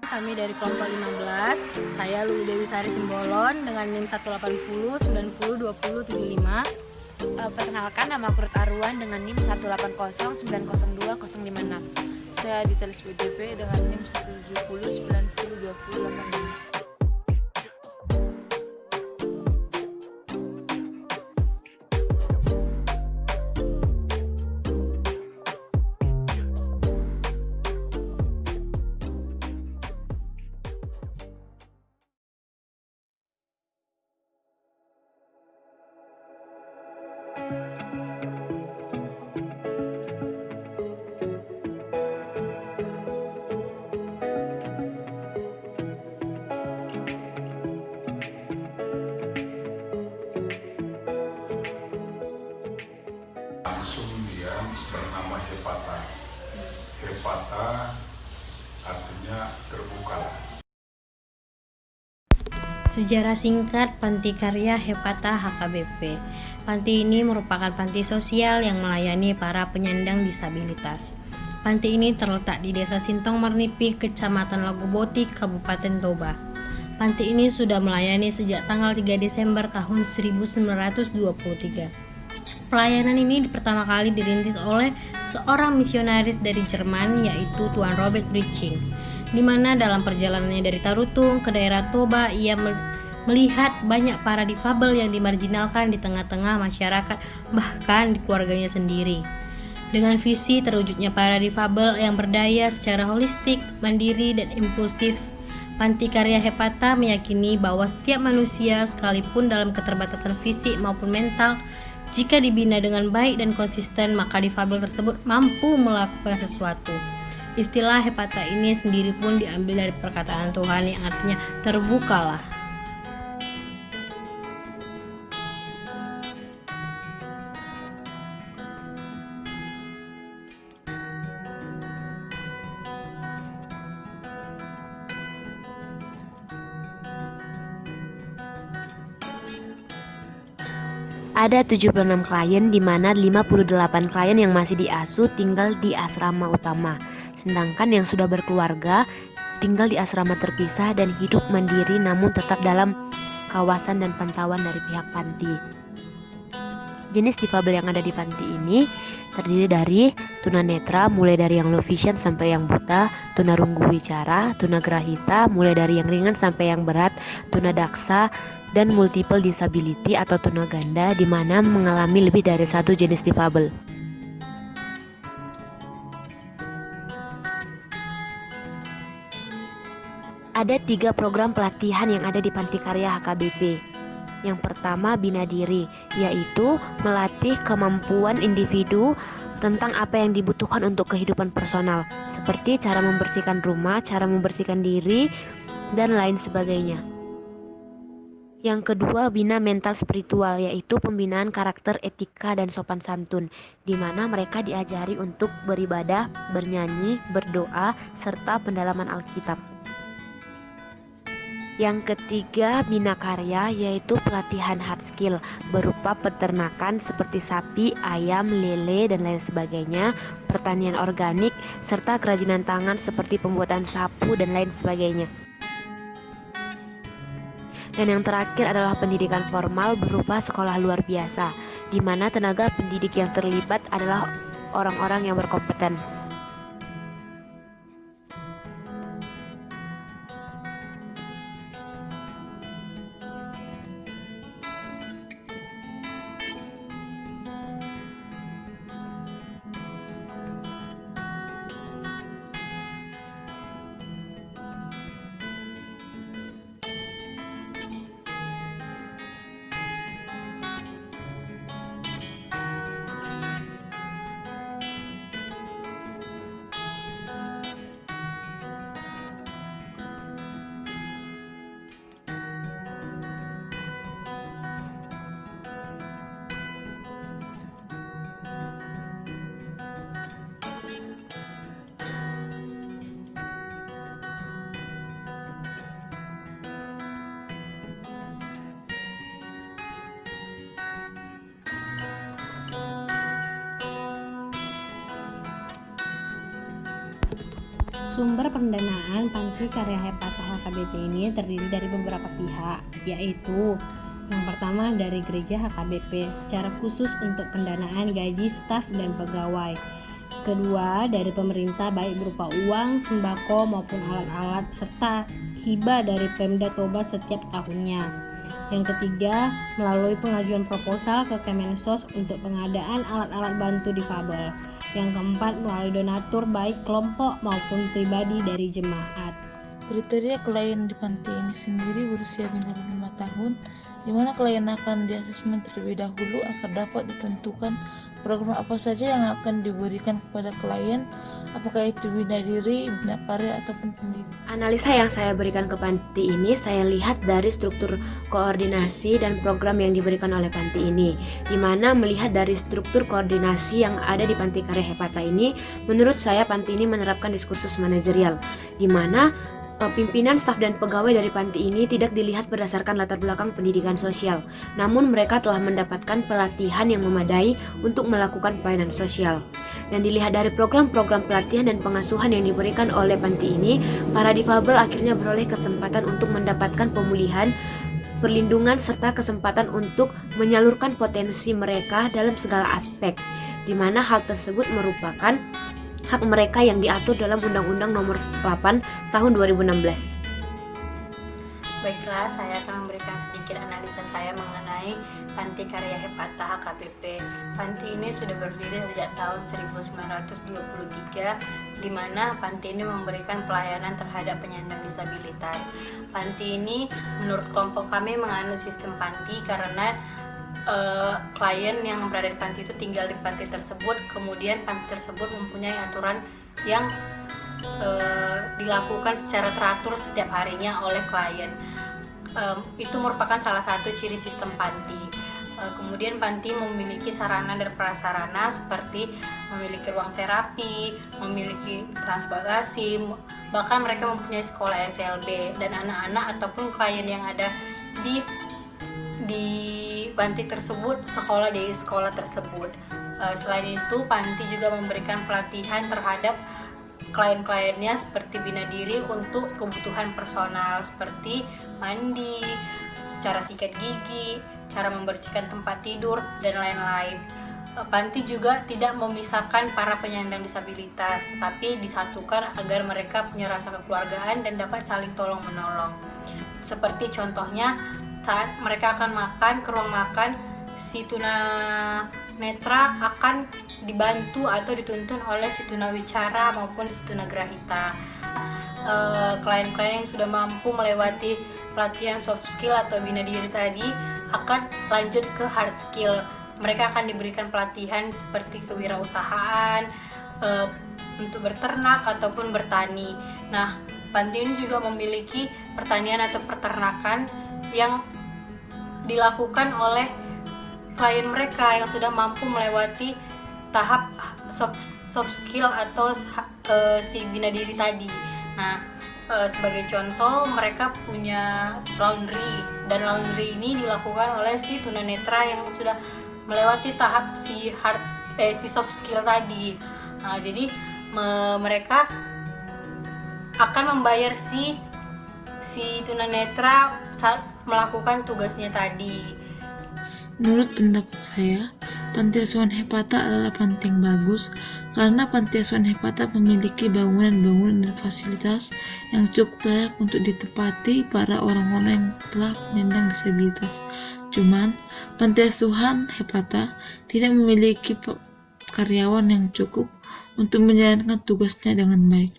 kami dari kelompok 15. Saya Lulu Dewi Sari Simbolon dengan NIM 180 90 20 75. Perkenalkan, nama aku Ruth Arwan dengan NIM 180 902 056. Saya Ditelis WDP dengan NIM 170 90 20 85. Langsung dia bernama Hepata. Hepata artinya terbuka. Sejarah singkat Panti Karya Hepata HKBP. Panti ini merupakan panti sosial yang melayani para penyandang disabilitas. Panti ini terletak di Desa Sintong Marnipi, Kecamatan Lagoboti, Kabupaten Toba. Panti ini sudah melayani sejak tanggal 3 Desember tahun 1923. Pelayanan ini pertama kali dirintis oleh seorang misionaris dari Jerman, yaitu Tuan Robert Briching, di mana dalam perjalanannya dari Tarutung ke daerah Toba, ia melihat banyak para difabel yang dimarginalkan di tengah-tengah masyarakat, bahkan di keluarganya sendiri. Dengan visi terwujudnya para difabel yang berdaya secara holistik, mandiri, dan inklusif, Panti Karya Hepata meyakini bahwa setiap manusia, sekalipun dalam keterbatasan fisik maupun mental, jika dibina dengan baik dan konsisten, maka difabel tersebut mampu melakukan sesuatu. Istilah Hepata ini sendiri pun diambil dari perkataan Tuhan yang artinya terbukalah. Ada 76 klien di mana 58 klien yang masih diasuh tinggal di asrama utama. Sedangkan yang sudah berkeluarga tinggal di asrama terpisah dan hidup mandiri namun tetap dalam kawasan dan pantauan dari pihak panti. Jenis difabel yang ada di panti ini terdiri dari tunanetra mulai dari yang low vision sampai yang buta, tunarunggu wicara, tunagrahita mulai dari yang ringan sampai yang berat, tunadaksa, dan multiple disability atau tunaganda di mana mengalami lebih dari satu jenis difabel. Ada 3 program pelatihan yang ada di Panti Karya HKBP. Yang pertama, Bina Diri, yaitu melatih kemampuan individu tentang apa yang dibutuhkan untuk kehidupan personal, seperti cara membersihkan rumah, cara membersihkan diri, dan lain sebagainya. Yang kedua, Bina Mental Spiritual, yaitu pembinaan karakter, etika, dan sopan santun, di mana mereka diajari untuk beribadah, bernyanyi, berdoa, serta pendalaman Alkitab. Yang ketiga, Bina Karya, yaitu pelatihan hard skill berupa peternakan seperti sapi, ayam, lele, dan lain sebagainya, pertanian organik, serta kerajinan tangan seperti pembuatan sapu dan lain sebagainya. Dan yang terakhir adalah pendidikan formal berupa sekolah luar biasa, di mana tenaga pendidik yang terlibat adalah orang-orang yang berkompeten. Sumber pendanaan Panti Karya Hepata HKBP ini terdiri dari beberapa pihak, yaitu yang pertama dari Gereja HKBP secara khusus untuk pendanaan gaji staf dan pegawai. Kedua, dari pemerintah baik berupa uang, sembako maupun alat-alat serta hibah dari Pemda Toba setiap tahunnya. Yang ketiga, melalui pengajuan proposal ke Kemensos untuk pengadaan alat-alat bantu difabel. Yang keempat, melalui donatur baik kelompok maupun pribadi dari jemaat. Kriteria klien di panti ini sendiri berusia minimal 5 tahun, di mana klien akan diasesmen terlebih dahulu agar dapat ditentukan program apa saja yang akan diberikan kepada klien, apakah itu bina diri, bina karya, ataupun pendidikan. Analisa yang saya berikan ke panti ini saya lihat dari struktur koordinasi dan program yang diberikan oleh panti ini, di mana melihat dari struktur koordinasi yang ada di Panti Karya Hepata ini, menurut saya panti ini menerapkan diskursus manajerial, di mana pimpinan, staf, dan pegawai dari panti ini tidak dilihat berdasarkan latar belakang pendidikan sosial, namun mereka telah mendapatkan pelatihan yang memadai untuk melakukan pelayanan sosial. Dan dilihat dari program-program pelatihan dan pengasuhan yang diberikan oleh panti ini, para difabel akhirnya beroleh kesempatan untuk mendapatkan pemulihan, perlindungan, serta kesempatan untuk menyalurkan potensi mereka dalam segala aspek, di mana hal tersebut merupakan hak mereka yang diatur dalam Undang-Undang Nomor 8 Tahun 2016. Baiklah, saya akan memberikan sedikit analisa saya mengenai Panti Karya Hepata HKBP. Panti ini sudah berdiri sejak tahun 1923, di mana panti ini memberikan pelayanan terhadap penyandang disabilitas. Panti ini menurut kelompok kami menganut sistem panti karena klien yang berada di panti itu tinggal di panti tersebut, kemudian panti tersebut mempunyai aturan yang dilakukan secara teratur setiap harinya oleh klien. Itu merupakan salah satu ciri sistem panti. Kemudian panti memiliki sarana dan prasarana seperti memiliki ruang terapi, memiliki transportasi, bahkan mereka mempunyai sekolah SLB, dan anak-anak ataupun klien yang ada di panti tersebut sekolah di sekolah tersebut. Selain itu, panti juga memberikan pelatihan terhadap klien-kliennya seperti bina diri untuk kebutuhan personal seperti mandi, cara sikat gigi, cara membersihkan tempat tidur, dan lain-lain. Panti juga tidak memisahkan para penyandang disabilitas, tapi disatukan agar mereka punya rasa kekeluargaan dan dapat saling tolong-menolong. Seperti contohnya, saat mereka akan makan ke ruang makan, si tunanetra akan dibantu atau dituntun oleh si tunawicara maupun si tunagrahita. Klien-klien yang sudah mampu melewati pelatihan soft skill atau bina diri tadi akan lanjut ke hard skill. Mereka akan diberikan pelatihan seperti kewirausahaan, untuk berternak ataupun bertani. Nah, panti ini juga memiliki pertanian atau peternakan yang dilakukan oleh klien mereka yang sudah mampu melewati tahap soft skill atau si bina diri tadi. Nah, sebagai contoh, mereka punya laundry, dan laundry ini dilakukan oleh si tunanetra yang sudah melewati tahap si soft skill tadi. Nah, jadi mereka akan membayar si tunanetra saat melakukan tugasnya tadi. Menurut pendapat saya, Panti Asuhan Hepata adalah panti yang bagus karena Panti Asuhan Hepata memiliki bangunan-bangunan dan fasilitas yang cukup layak untuk ditempati para orang-orang yang telah penyandang disabilitas. Cuman, Panti Asuhan Hepata tidak memiliki karyawan yang cukup untuk menjalankan tugasnya dengan baik.